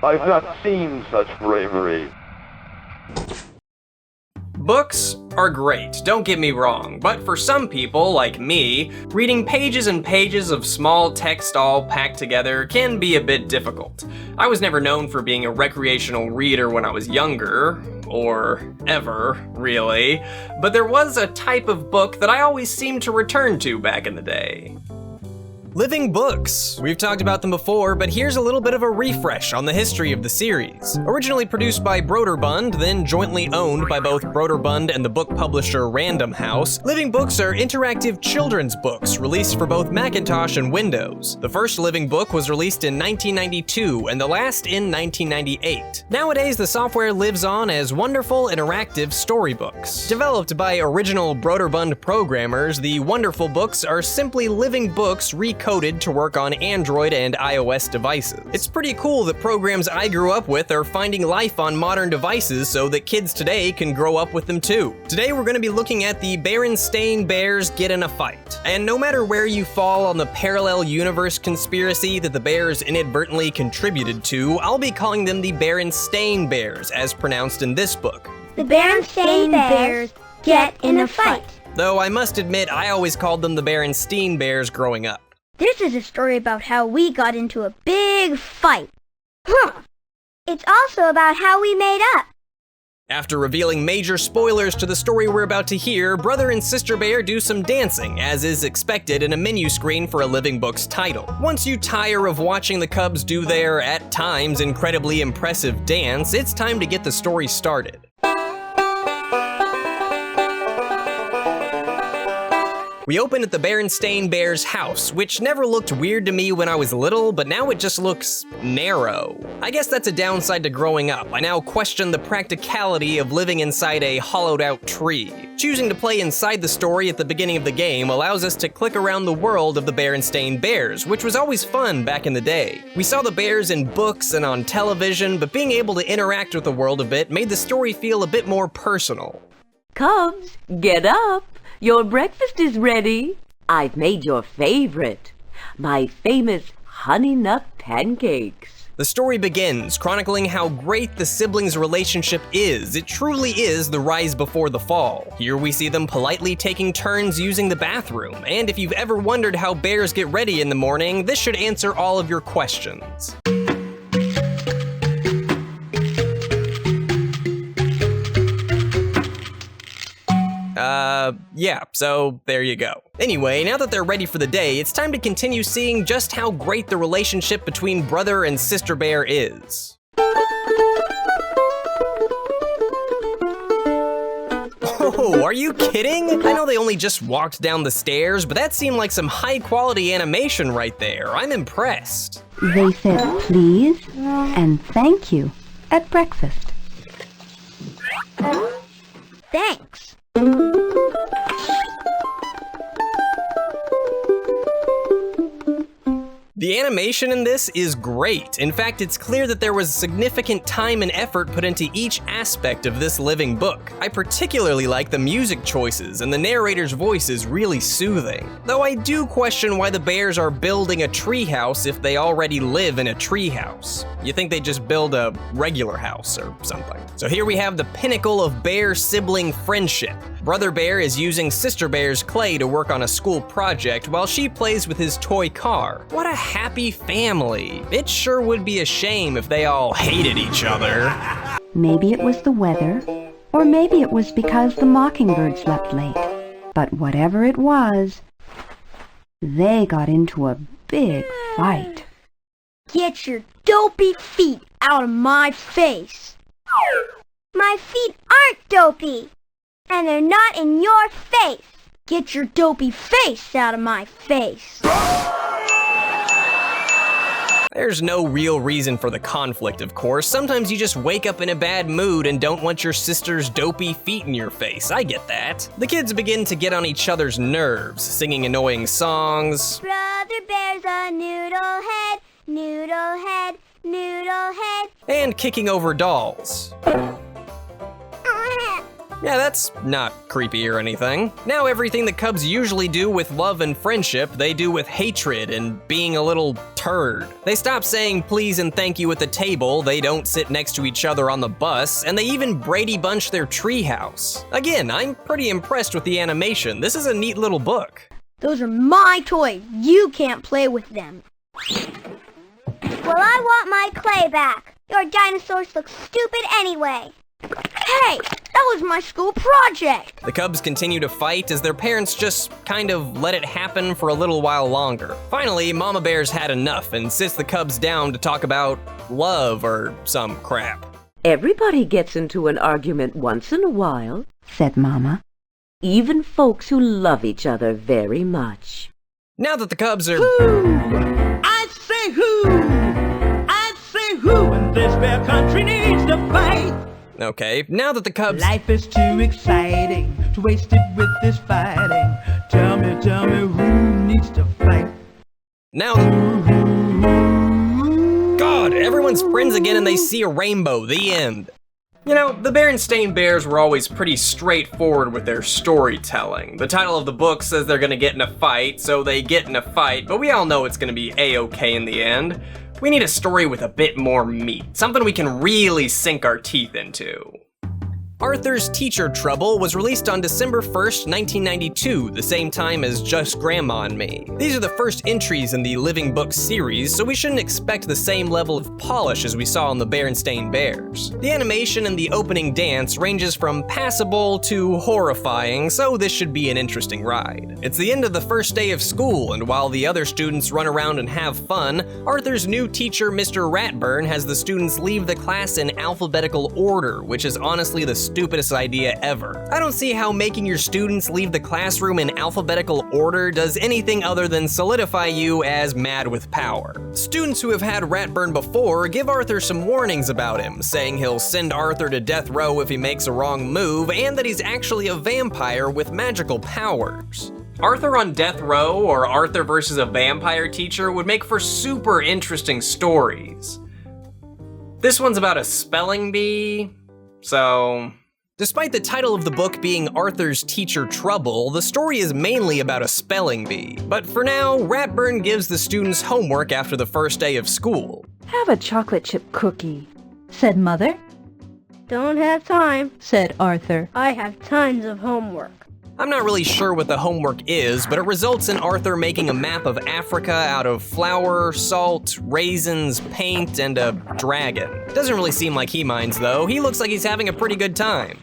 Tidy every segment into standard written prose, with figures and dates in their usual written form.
I've not seen such bravery. Books are great, don't get me wrong, but for some people, like me, reading pages and pages of small text all packed together can be a bit difficult. I was never known for being a recreational reader when I was younger, or ever, really, but there was a type of book that I always seemed to return to back in the day. Living books. We've talked about them before, but here's a little bit of a refresh on the history of the series. Originally produced by Broderbund, then jointly owned by both Broderbund and the book publisher Random House, Living Books are interactive children's books released for both Macintosh and Windows. The first Living Book was released in 1992 and the last in 1998. Nowadays, the software lives on as wonderful interactive storybooks. Developed by original Broderbund programmers, the wonderful books are simply living books recoded to work on Android and iOS devices. It's pretty cool that programs I grew up with are finding life on modern devices so that kids today can grow up with them too. Today we're going to be looking at the Berenstain Bears Get in a Fight. And no matter where you fall on the parallel universe conspiracy that the Bears inadvertently contributed to, I'll be calling them the Berenstain Bears, as pronounced in this book. The Berenstain Bears Get in a Fight. Though I must admit, I always called them the Berenstein Bears growing up. This is a story about how we got into a big fight. It's also about how we made up. After revealing major spoilers to the story we're about to hear, Brother and Sister Bear do some dancing, as is expected in a menu screen for a Living Books title. Once you tire of watching the Cubs do their, at times, incredibly impressive dance, it's time to get the story started. We open at the Berenstain Bears' house, which never looked weird to me when I was little, but now it just looks narrow. I guess that's a downside to growing up. I now question the practicality of living inside a hollowed-out tree. Choosing to play inside the story at the beginning of the game allows us to click around the world of the Berenstain Bears, which was always fun back in the day. We saw the bears in books and on television, but being able to interact with the world a bit made the story feel a bit more personal. Cubs, get up! Your breakfast is ready. I've made your favorite, my famous honey nut pancakes. The story begins chronicling how great the siblings' relationship is. It truly is the rise before the fall. Here we see them politely taking turns using the bathroom, and if you've ever wondered how bears get ready in the morning, this should answer all of your questions. Yeah, so there you go. Anyway, now that they're ready for the day, it's time to continue seeing just how great the relationship between Brother and Sister Bear is. Oh, are you kidding? I know they only just walked down the stairs, but that seemed like some high-quality animation right there. I'm impressed. They said please and thank you at breakfast. Thanks. The animation in this is great. In fact, it's clear that there was significant time and effort put into each aspect of this living book. I particularly like the music choices, and the narrator's voice is really soothing. Though I do question why the bears are building a treehouse if they already live in a treehouse. You think they'd just build a regular house or something. So here we have the pinnacle of bear-sibling friendship. Brother Bear is using Sister Bear's clay to work on a school project while she plays with his toy car. What a happy family. It sure would be a shame if they all hated each other. Maybe it was the weather, or maybe it was because the mockingbird slept late. But whatever it was, they got into a big fight. Get your dopey feet out of my face. My feet aren't dopey, and they're not in your face. Get your dopey face out of my face. There's no real reason for the conflict, of course. Sometimes you just wake up in a bad mood and don't want your sister's dopey feet in your face. I get that. The kids begin to get on each other's nerves, singing annoying songs. Brother Bear's a noodle head, noodle head, noodle head. And kicking over dolls. Yeah, that's not creepy or anything. Now everything the Cubs usually do with love and friendship, they do with hatred and being a little turd. They stop saying please and thank you at the table, they don't sit next to each other on the bus, and they even Brady Bunch their treehouse. Again, I'm pretty impressed with the animation. This is a neat little book. Those are my toys. You can't play with them. Well, I want my clay back. Your dinosaurs look stupid anyway. Hey, that was my school project. The Cubs continue to fight as their parents just kind of let it happen for a little while longer. Finally, Mama Bear's had enough and sits the Cubs down to talk about love or some crap. Everybody gets into an argument once in a while, said Mama. even folks who love each other very much. Now that the Cubs are... I'd say who in this fair country needs to fight. Okay, now that the Cubs... Life is too exciting to waste it with this fighting. Tell me who needs to fight. Now... God, everyone's friends again and they see a rainbow. The end. You know, the Berenstain Bears were always pretty straightforward with their storytelling. The title of the book says they're gonna get in a fight, so they get in a fight, but we all know it's gonna be A-okay in the end. We need a story with a bit more meat, something we can really sink our teeth into. Arthur's Teacher Trouble was released on December 1st, 1992, the same time as Just Grandma and Me. These are the first entries in the Living Books series, so we shouldn't expect the same level of polish as we saw in the Berenstain Bears. The animation and the opening dance ranges from passable to horrifying, so this should be an interesting ride. It's the end of the first day of school, and while the other students run around and have fun, Arthur's new teacher, Mr. Ratburn, has the students leave the class in alphabetical order, which is honestly the stupidest idea ever. I don't see how making your students leave the classroom in alphabetical order does anything other than solidify you as mad with power. Students who have had Ratburn before give Arthur some warnings about him, saying he'll send Arthur to death row if he makes a wrong move, and that he's actually a vampire with magical powers. Arthur on death row or Arthur versus a vampire teacher would make for super interesting stories. This one's about a spelling bee, so... Despite the title of the book being Arthur's Teacher Trouble, the story is mainly about a spelling bee. But for now, Ratburn gives the students homework after the first day of school. Have a chocolate chip cookie, said Mother. Don't have time, Said Arthur. I have tons of homework. I'm not really sure what the homework is, but it results in Arthur making a map of Africa out of flour, salt, raisins, paint, and a dragon. Doesn't really seem like he minds though. He looks like he's having a pretty good time.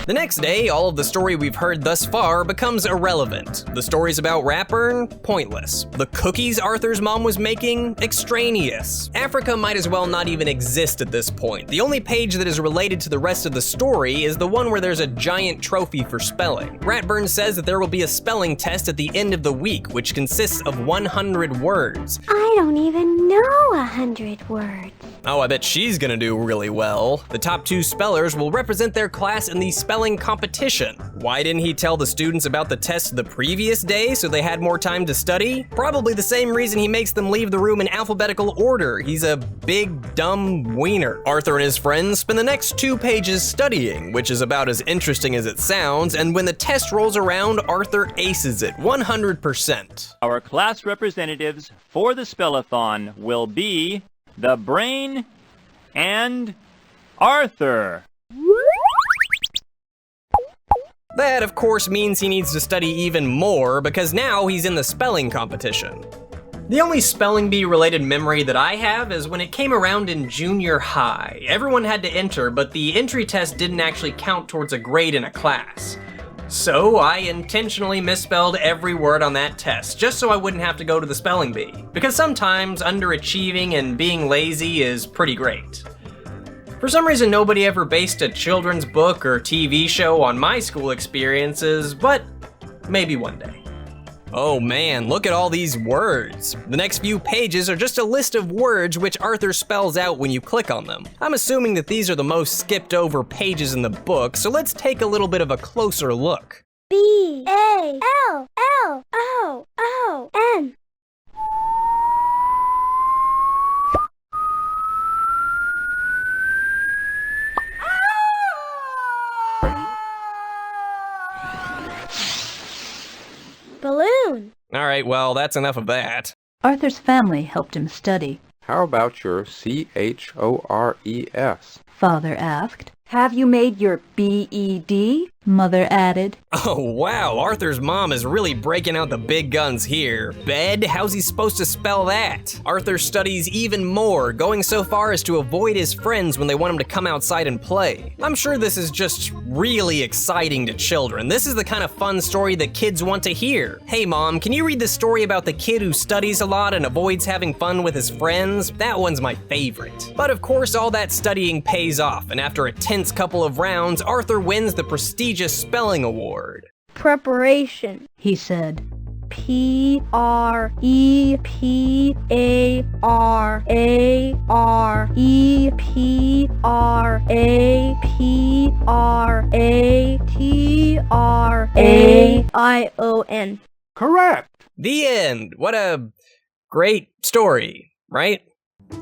The next day, all of the story we've heard thus far becomes irrelevant. The stories about Ratburn? Pointless. The cookies Arthur's mom was making? Extraneous. Africa might as well not even exist at this point. The only page that is related to the rest of the story is the one where there's a giant trophy for spelling. Ratburn says that there will be a spelling test at the end of the week, which consists of 100 words. I don't even know 100 words. Oh, I bet she's gonna do really well. The top 2 spellers will represent their class in the spelling competition. Why didn't he tell the students about the test the previous day so they had more time to study? Probably the same reason he makes them leave the room in alphabetical order. He's a big, dumb wiener. Arthur and his friends spend the next 2 pages studying, which is about as interesting as it sounds, and when the test rolls around, Arthur aces it 100%. Our class representatives for the Spellathon will be the Brain and Arthur. That, of course, means he needs to study even more because now he's in the spelling competition. The only spelling bee related memory that I have is when it came around in junior high. Everyone had to enter, but the entry test didn't actually count towards a grade in a class. So I intentionally misspelled every word on that test, just so I wouldn't have to go to the spelling bee. Because sometimes underachieving and being lazy is pretty great. For some reason, nobody ever based a children's book or TV show on my school experiences, but maybe one day. Oh man, look at all these words. The next few pages are just a list of words which Arthur spells out when you click on them. I'm assuming that these are the most skipped over pages in the book, so let's take a little bit of a closer look. B-A-L-L-O-O-N. Alright, well, that's enough of that. Arthur's family helped him study. How about your CHORES? Father asked. Have you made your BED? Mother added. Oh wow, Arthur's mom is really breaking out the big guns here. Bed? How's he supposed to spell that? Arthur studies even more, going so far as to avoid his friends when they want him to come outside and play. I'm sure this is just really exciting to children. This is the kind of fun story that kids want to hear. Hey mom, can you read the story about the kid who studies a lot and avoids having fun with his friends? That one's my favorite. But of course, all that studying pays off, and after a tense couple of rounds, Arthur wins the prestigious spelling award. Preparation, He said. Preparation. Correct. The end. What a great story, right?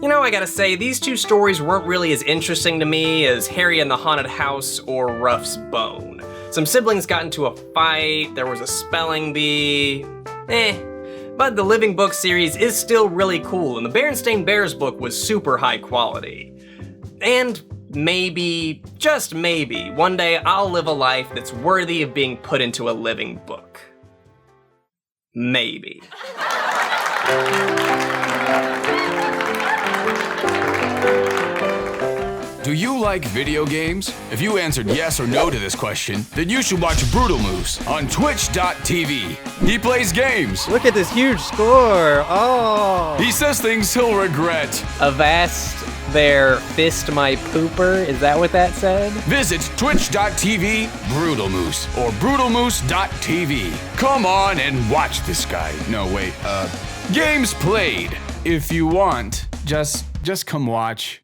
You know, I gotta say, these two stories weren't really as interesting to me as Harry and the Haunted House or Ruff's Bone. Some siblings got into a fight, there was a spelling bee, But the Living Book series is still really cool, and the Berenstain Bears book was super high quality. And maybe, just maybe, one day I'll live a life that's worthy of being put into a living book. Maybe. Do you like video games? If you answered yes or no to this question, then you should watch Brutal Moose on Twitch.tv. He plays games. Look at this huge score. Oh. He says things he'll regret. Avast there, fist my pooper. Is that what that said? Visit Twitch.tv Brutal Moose or BrutalMoose.tv. Come on and watch this guy. No, wait, games played. If you want, just come watch.